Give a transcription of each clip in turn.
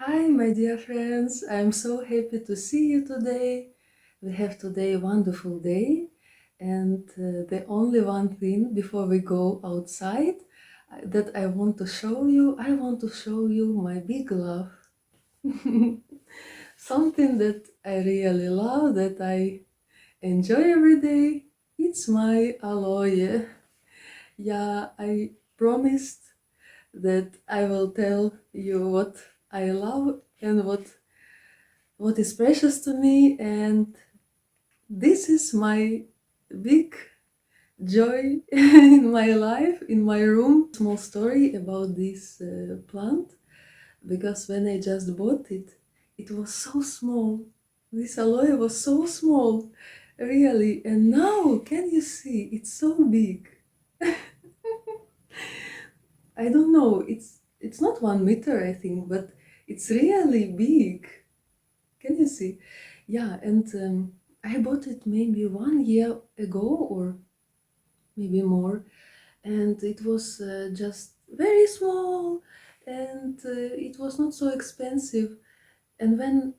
Hi, my dear friends. I'm so happy to see you today. We have today a wonderful day, and the only one thing before we go outside that I want to show you, I want to show you my big love. Something that I really love, that I enjoy every day. It's my aloe. Yeah, I promised that I will tell you what I love and what is precious to me, and this is my big joy in my life, in my room. Small story about this plant, because when I just bought it, it was so small. This aloe was so small, really, and now can you see it's so big? I don't know, it's not 1 meter, I think, but it's really big. Can you see? Yeah, and I bought it maybe 1 year ago or maybe more, and it was just very small, and it was not so expensive. And when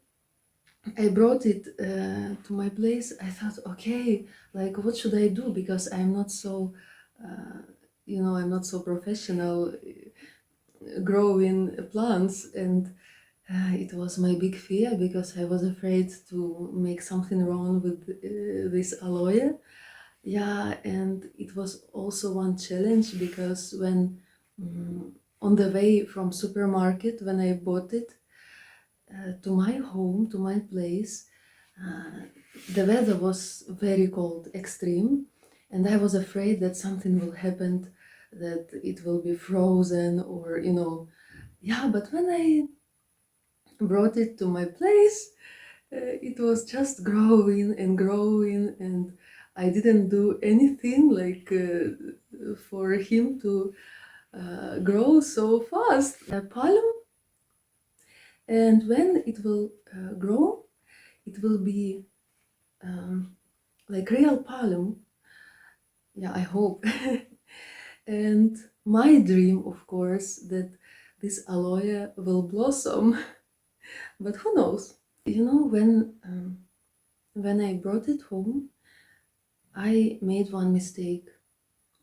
I brought it to my place, I thought, okay, like what should I do? Because I'm not so, I'm not so professional growing plants, and it was my big fear because I was afraid to make something wrong with this aloe. Yeah, and it was also one challenge because when on the way from supermarket, when I bought it to my home, to my place, uh, the weather was very cold, extreme, and I was afraid that something will happen, that it will be frozen or yeah. But when I brought it to my place, it was just growing and growing, and I didn't do anything like for him to grow so fast. A palm, and when it will grow, it will be like real palm. Yeah, I hope. And my dream, of course, that this aloe will blossom, but who knows? When I brought it home, I made one mistake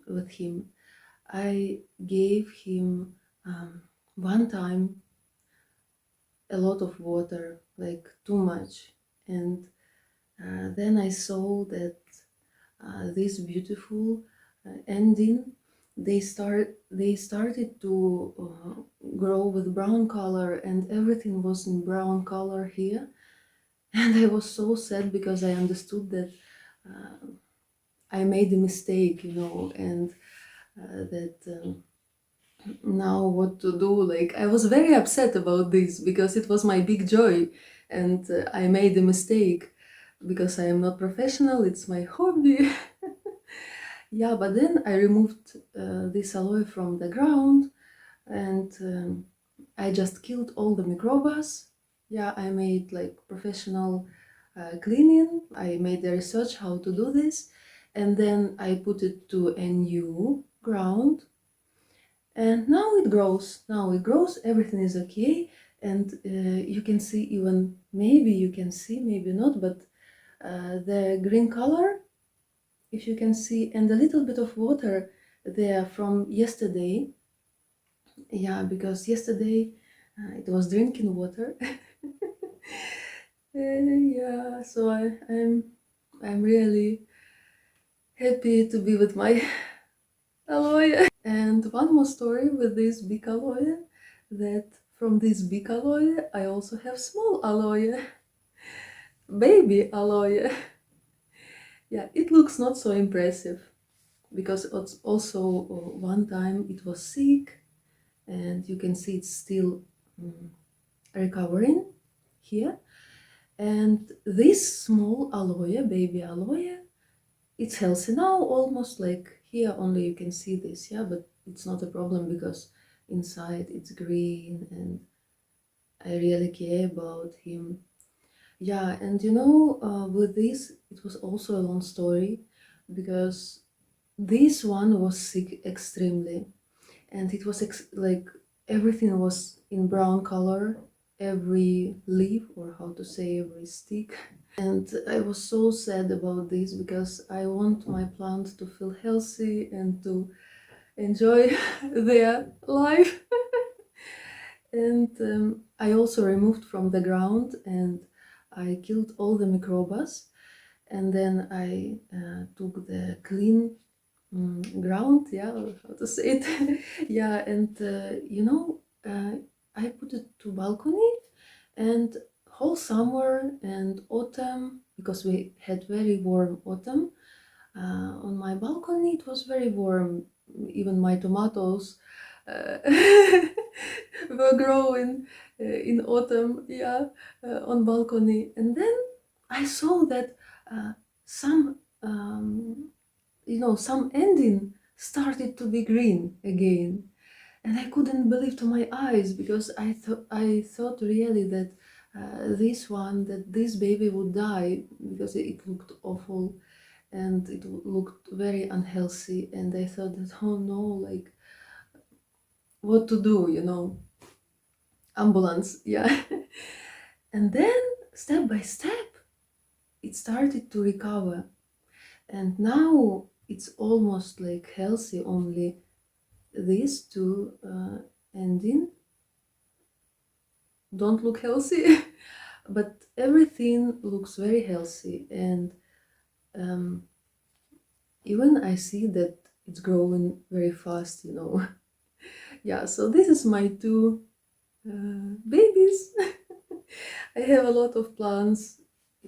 with him. I gave him one time a lot of water, like too much, and then I saw that this beautiful ending. They started to grow with brown color, and everything was in brown color here. And I was so sad because I understood that I made a mistake, and that now what to do. Like, I was very upset about this because it was my big joy, and I made a mistake because I am not professional, it's my hobby. Yeah, but then I removed this aloe from the ground, and I just killed all the microbes. Yeah, I made like professional cleaning. I made the research how to do this, and then I put it to a new ground, and now it grows, everything is okay. And you can see, even maybe you can see, maybe not, but the green color, if you can see, and a little bit of water there from yesterday. Yeah, because yesterday it was drinking water. Yeah, so I'm really happy to be with my aloe. And one more story with this big aloe, that from this big aloe I also have small aloe, baby aloe. Yeah, it looks not so impressive because it's also one time it was sick, and you can see it's still recovering here. And this small aloe, baby aloe, it's healthy now, almost like here only you can see this, yeah, but it's not a problem because inside it's green, and I really care about him. Yeah, and with this, it was also a long story because this one was sick extremely, and it was like everything was in brown color. every leaf, or how to say, every stick. And I was so sad about this because I want my plants to feel healthy and to enjoy their life. And I also removed from the ground and I killed all the microbes. And then I took the clean ground, yeah, or how to say it. Yeah, and I put it to balcony, and whole summer and autumn, because we had very warm autumn, on my balcony it was very warm. Even my tomatoes uh, were growing in autumn, yeah, on balcony. And then I saw that some some ending started to be green again, and I couldn't believe to my eyes, because I thought really that this baby would die, because it looked awful and it looked very unhealthy. And I thought that, oh no, like, what to do, ambulance, yeah. And then step by step it started to recover, and now it's almost like healthy. Only these two ending don't look healthy. But everything looks very healthy. And um, even I see that it's growing very fast. Yeah, so this is my two babies. I have a lot of plants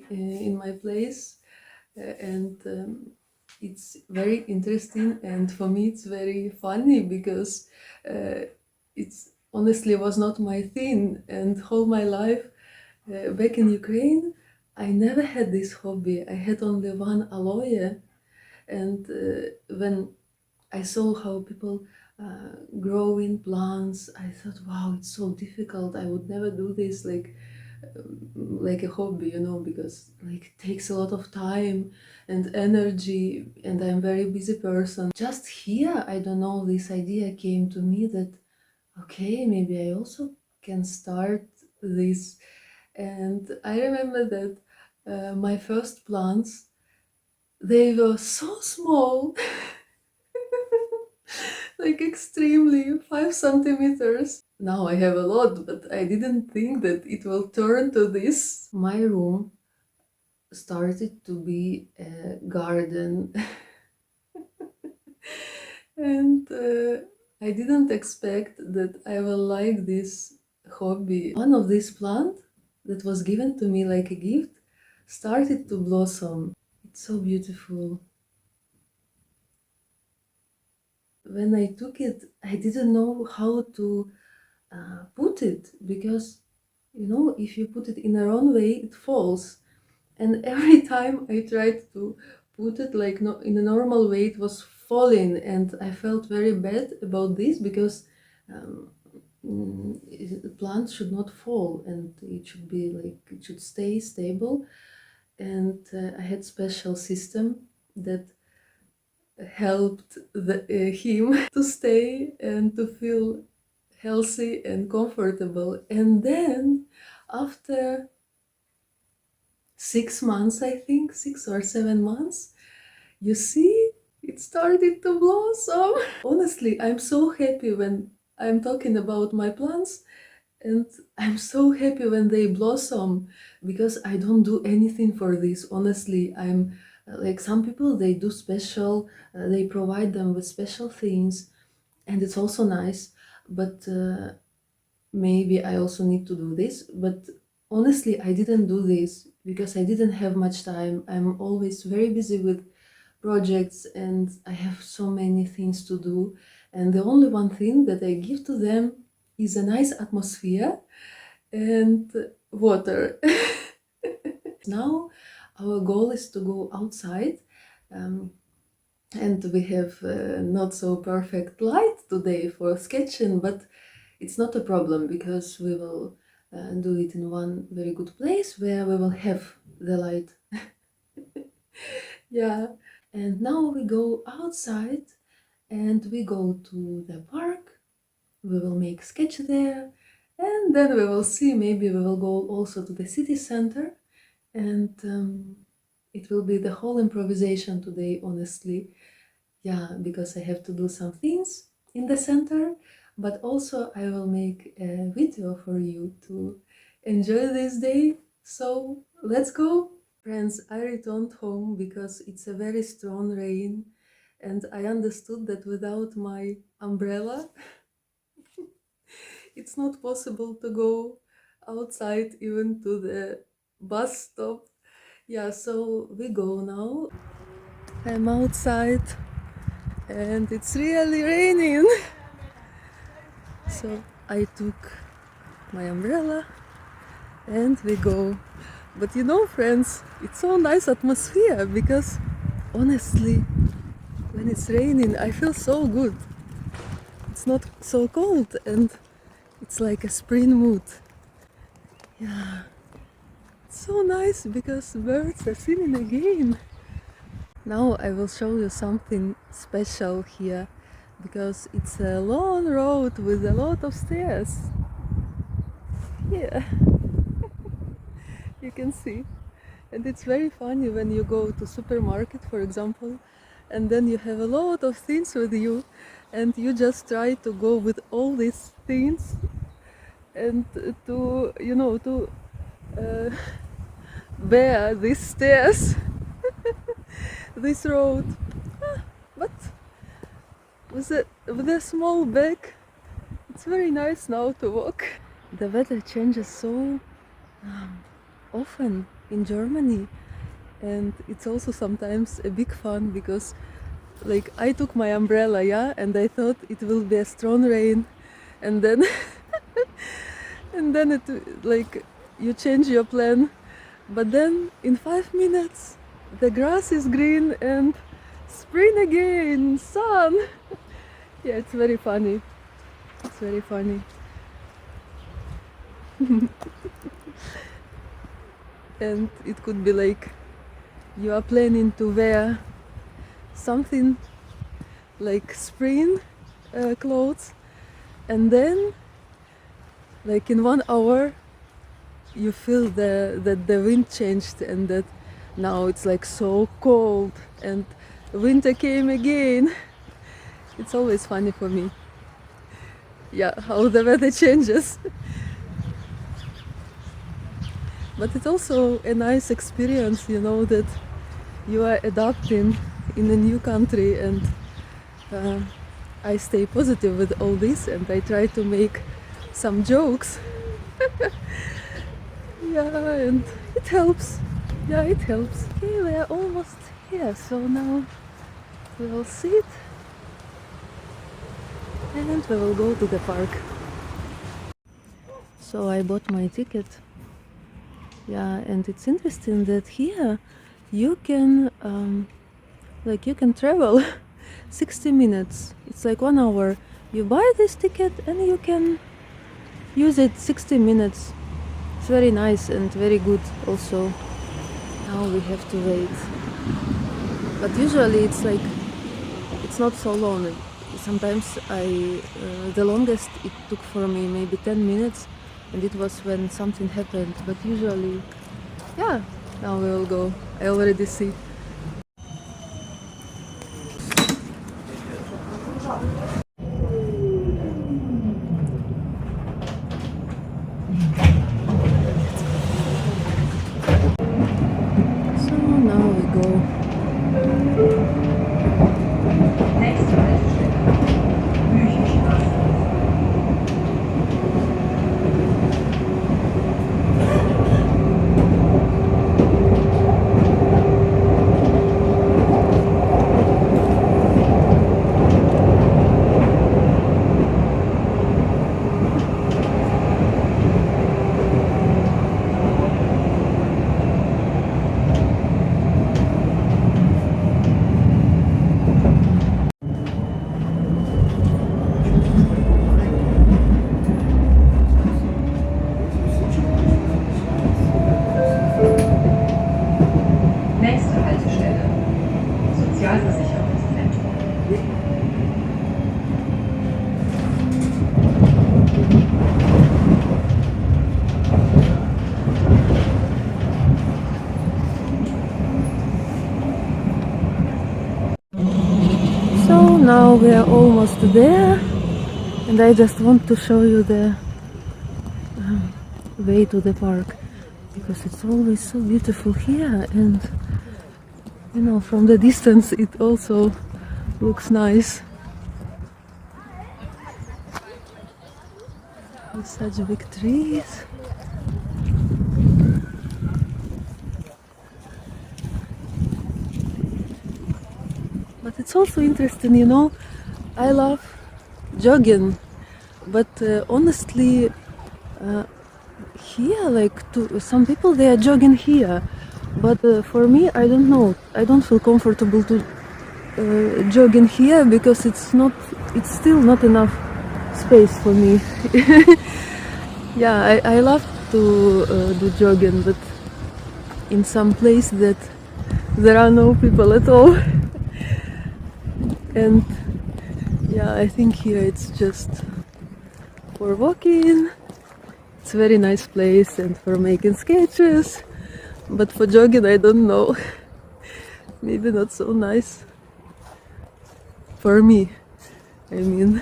in my place, and it's very interesting, and for me it's very funny, because it's honestly was not my thing. And all my life back in Ukraine, I never had this hobby. I had only one aloe. And when I saw how people growing plants, I thought, wow, it's so difficult. I would never do this like a hobby, because like it takes a lot of time and energy, and I'm very busy person. Just here, I don't know, this idea came to me that, okay, maybe I also can start this. And I remember that my first plants, they were so small, like extremely, 5 centimeters. Now I have a lot, but I didn't think that it will turn to this. My room started to be a garden. And I didn't expect that I will like this hobby. One of these plants that was given to me like a gift started to blossom. It's so beautiful. When I took it, I didn't know how to put it, because if you put it in the wrong way, it falls. And every time I tried to put it like no, in a normal way, it was falling, and I felt very bad about this, because um, the plant should not fall, and it should be like, it should stay stable. And I had special system that helped him to stay and to feel healthy and comfortable. And then after 6 months, I think 6 or 7 months, you see, it started to blossom. Honestly, I'm so happy when I'm talking about my plants, and I'm so happy when they blossom, because I don't do anything for this. Honestly, I'm like, some people, they do special, they provide them with special things, and it's also nice. But maybe I also need to do this. But honestly, I didn't do this because I didn't have much time. I'm always very busy with projects, and I have so many things to do. And the only one thing that I give to them is a nice atmosphere and water. Now our goal is to go outside, um, and we have not so perfect light today for sketching, but it's not a problem, because we will do it in one very good place where we will have the light. Yeah. And now we go outside and we go to the park. We will make sketch there, And then we will see, maybe we will go also to the city center, and it will be the whole improvisation today, honestly. Yeah, because I have to do some things in the center, but also I will make a video for you to enjoy this day. So let's go. Friends, I returned home because it's a very strong rain, and I understood that without my umbrella it's not possible to go outside, even to the bus stop. Yeah, so we go now. I'm outside and it's really raining. So I took my umbrella and we go. But you know, friends, it's so nice atmosphere because honestly, when it's raining, I feel so good. It's not so cold and it's like a spring mood. Yeah, it's so nice because birds are singing again. Now I will show you something special here because it's a long road with a lot of stairs. Yeah, you can see. And it's very funny when you go to supermarket, for example, and then you have a lot of things with you and you just try to go with all these things and to, to uh, bear these stairs, this road. But with a small bag, it's very nice now to walk. The weather changes so often in Germany, and it's also sometimes a big fun because like I took my umbrella, yeah, and I thought it will be a strong rain, and then and then it like you change your plan, but then in 5 minutes the grass is green and spring again, sun. Yeah, it's very funny. It's very funny. And it could be like you are planning to wear something like spring clothes, and then like in 1 hour you feel that the wind changed and that now it's like so cold and winter came again. It's always funny for me, yeah, how the weather changes. But it's also a nice experience, that you are adapting in a new country, and I stay positive with all this and I try to make some jokes. Yeah, and it helps. Yeah, it helps. Okay, we are almost here, so now we will sit and we will go to the park. So I bought my ticket. Yeah, and it's interesting that here you can you can travel 60 minutes. It's like 1 hour. You buy this ticket and you can use it 60 minutes. It's very nice and very good also. Now we have to wait. But usually it's not so long. Sometimes the longest it took for me maybe 10 minutes, and it was when something happened. But usually, yeah, now we will go. I already see. So now we go. we are almost there, and I just want to show you the way to the park, because it's always so beautiful here, and you know, from the distance it also looks nice. With such big trees. But it's also interesting, you know, I love jogging, but honestly, here, like, some people, they are jogging here, but for me, I don't know, I don't feel comfortable to jogging here, because it's still not enough space for me. Yeah, I love to do jogging, but in some place that there are no people at all. And yeah, I think here it's just for walking. It's a very nice place, and for making sketches, but for jogging, I don't know. Maybe not so nice for me. I mean,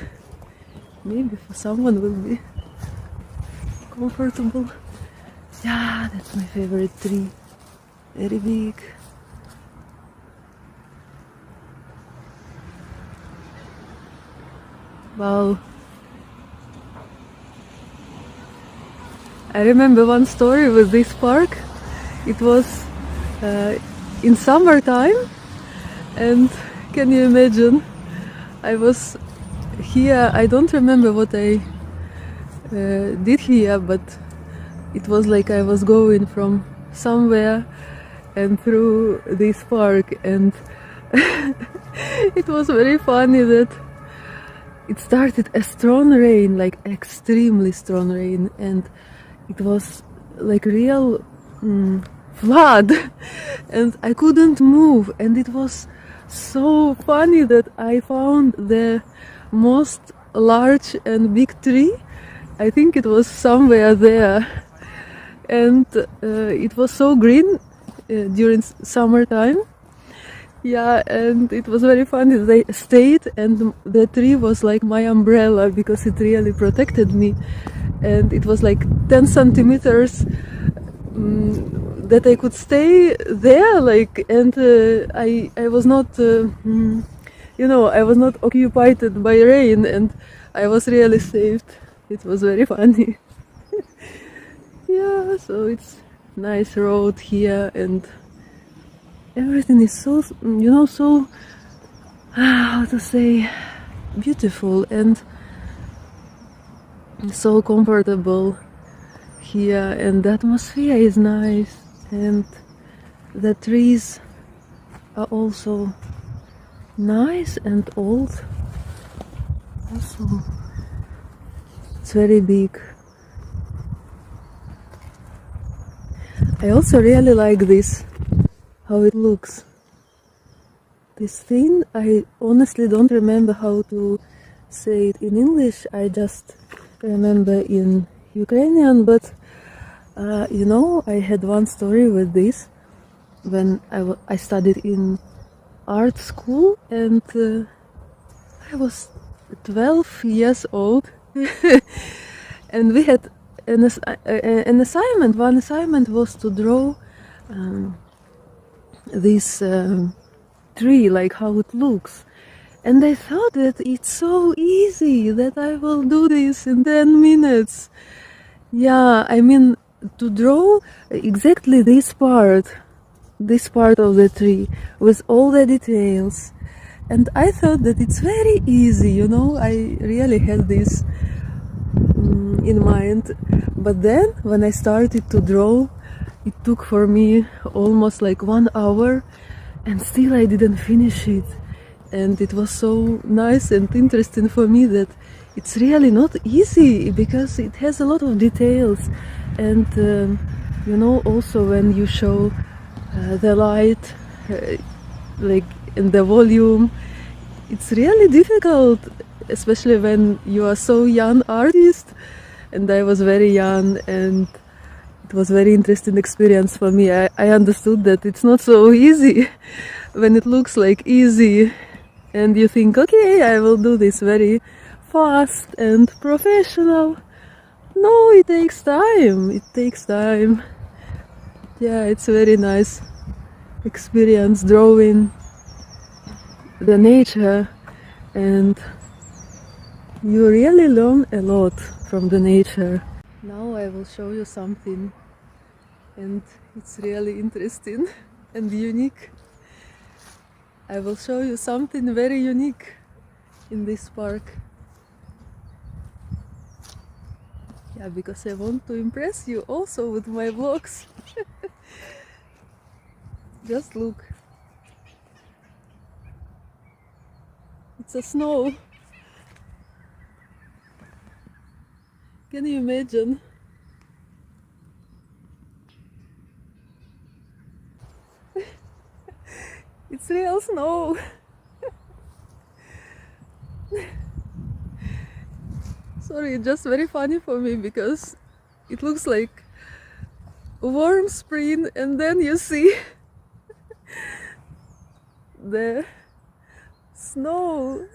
maybe for someone will be comfortable. Yeah, that's my favorite tree. Very big. Wow. I remember one story with this park. It was in summertime, and can you imagine? I was here, I don't remember what I did here, but it was like I was going from somewhere and through this park, and it was very funny that it started a strong rain, like extremely strong rain, and it was like real flood, and I couldn't move, and it was so funny that I found the most large and big tree. I think it was somewhere there, and it was so green during summertime. Yeah, and it was very funny. They stayed, and the tree was like my umbrella, because it really protected me. And it was like 10 centimeters that I could stay there, like, and I was not, you know, I was not occupied by rain, and I was really saved. It was very funny. Yeah, so it's nice road here, and everything is so, you know, so, how to say, beautiful and so comfortable here, and the atmosphere is nice, and the trees are also nice and old. Also, it's very big. I also really like this, how it looks. This thing, I honestly don't remember how to say it in English. I just remember in Ukrainian, but you know, I had one story with this when I studied in art school, and I was 12 years old, and we had an assignment. One assignment was to draw this tree, like how it looks. And I thought that it's so easy, that I will do this in 10 minutes. Yeah, I mean, to draw exactly this part of the tree with all the details. And I thought that it's very easy, you know, I really had this in mind. But then when I started to draw, it took for me almost like 1 hour, and still I didn't finish it. And it was so nice and interesting for me that it's really not easy, because it has a lot of details. And you know, also when you show the light, like in the volume, it's really difficult, especially when you are so young artist. And I was very young, and it was very interesting experience for me. I understood that it's not so easy when it looks like easy. and you think, okay, I will do this very fast and professional. No, it takes time. It takes time. Yeah, it's very nice experience drawing the nature, and you really learn a lot from the nature. Now I will show you something, and it's really interesting and unique. I will show you something very unique in this park. Yeah, because I want to impress you also with my vlogs. Just look. It's a snow. Can you imagine? It's real snow. Sorry, it's just very funny for me because it looks like a warm spring, and then you see the snow.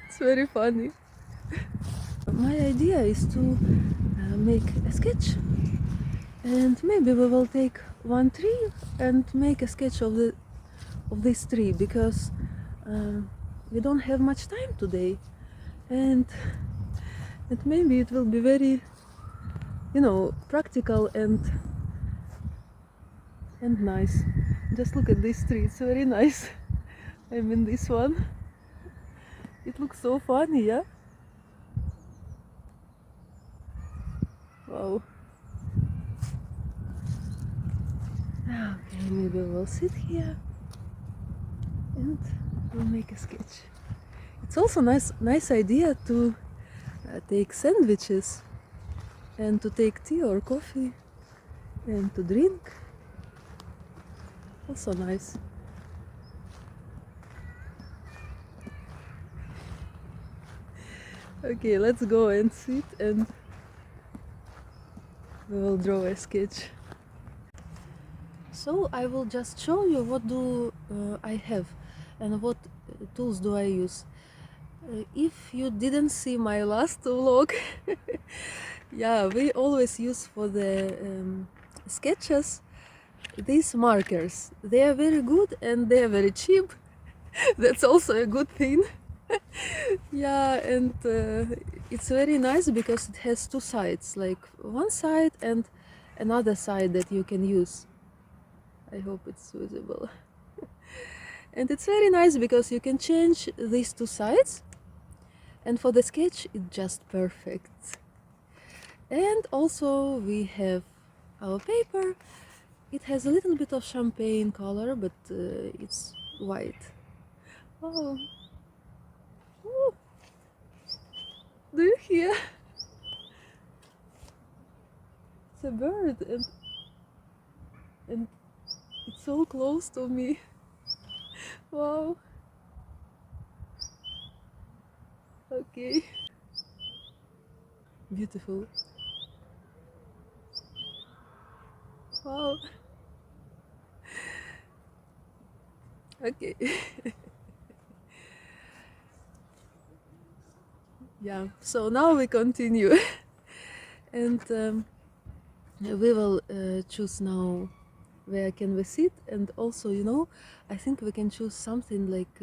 It's very funny. My idea is to make a sketch, and maybe we will take one tree and make a sketch of this tree, because we don't have much time today, and maybe it will be very, practical and nice. Just look at this tree, it's very nice. I mean, this one, it looks so funny, yeah? Wow. Okay, maybe we'll sit here and we'll make a sketch. It's also nice idea to take sandwiches and to take tea or coffee and to drink. Also nice. Okay, let's go and sit and we will draw a sketch. So I will just show you what do I have and what tools do I use. If you didn't see my last vlog, yeah, we always use for the sketches these markers. They are very good and they are very cheap. That's also a good thing. Yeah, and it's very nice because it has two sides, like one side and another side that you can use. I hope it's visible. And it's very nice because you can change these two sides, and for the sketch it's just perfect. And also we have our paper. It has a little bit of champagne color, but it's white. Oh. Ooh. Do you hear? It's a bird, and it's so close to me. Wow. Okay. Beautiful. Wow. Okay. Yeah, so now we continue. And we will choose now where can we sit, and also, I think we can choose something like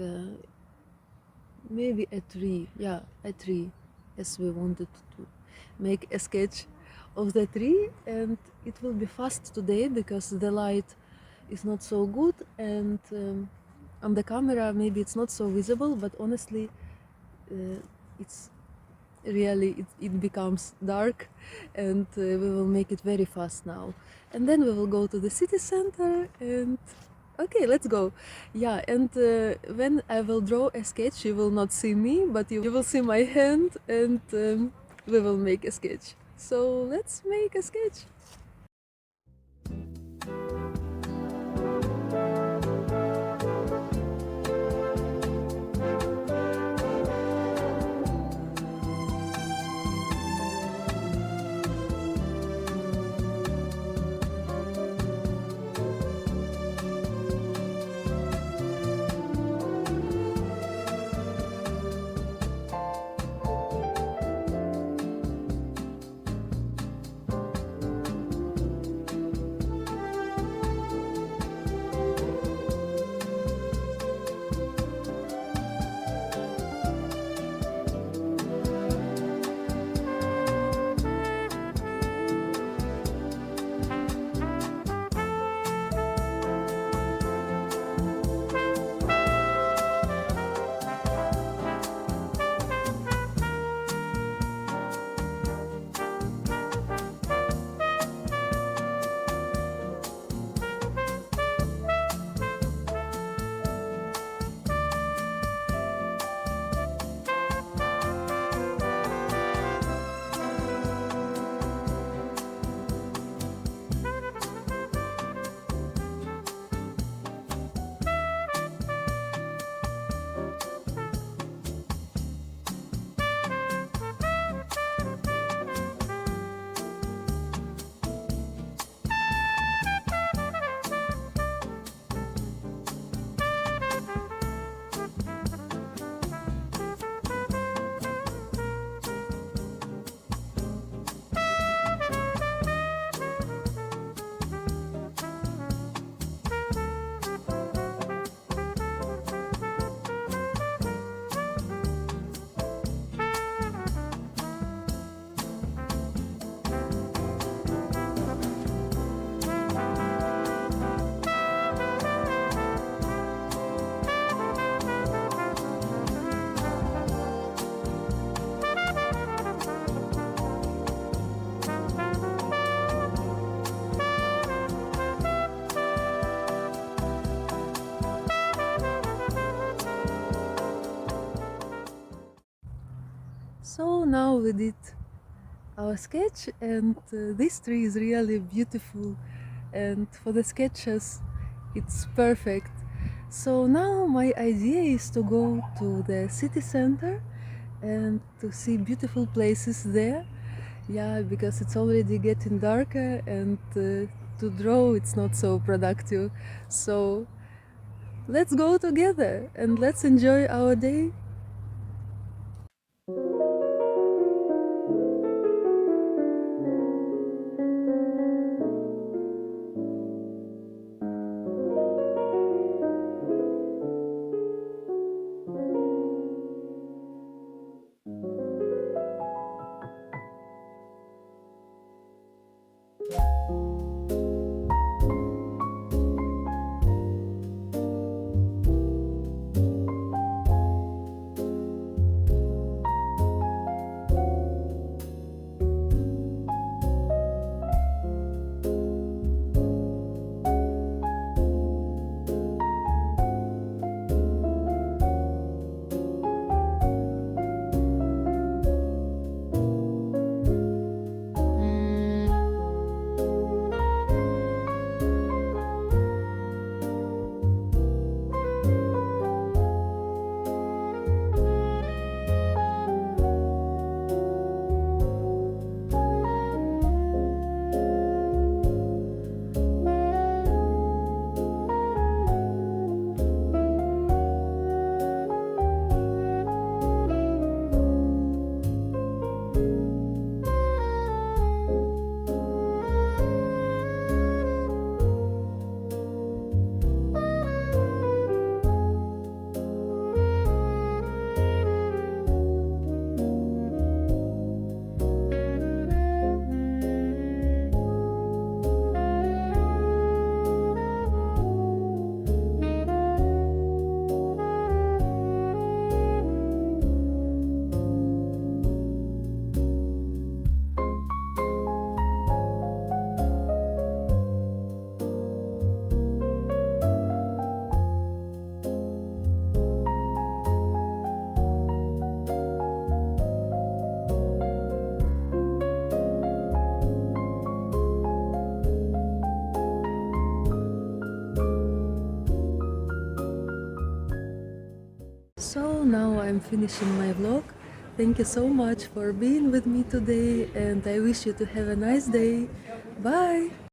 maybe a tree. Yeah, a tree, as we wanted to make a sketch of the tree, and it will be fast today because the light is not so good, and on the camera maybe it's not so visible, but honestly it's really it becomes dark, and we will make it very fast now, and then we will go to the city center. And okay, let's go. Yeah, and when I will draw a sketch, you will not see me, but you will see my hand, and we will make a sketch. So let's make a sketch. now we did our sketch, and this tree is really beautiful, and for the sketches it's perfect. So now my idea is to go to the city center and to see beautiful places there. Yeah, because it's already getting darker, and to draw it's not so productive. So let's go together and let's enjoy our day. So now I'm finishing my vlog. Thank you so much for being with me today, and I wish you to have a nice day. Bye!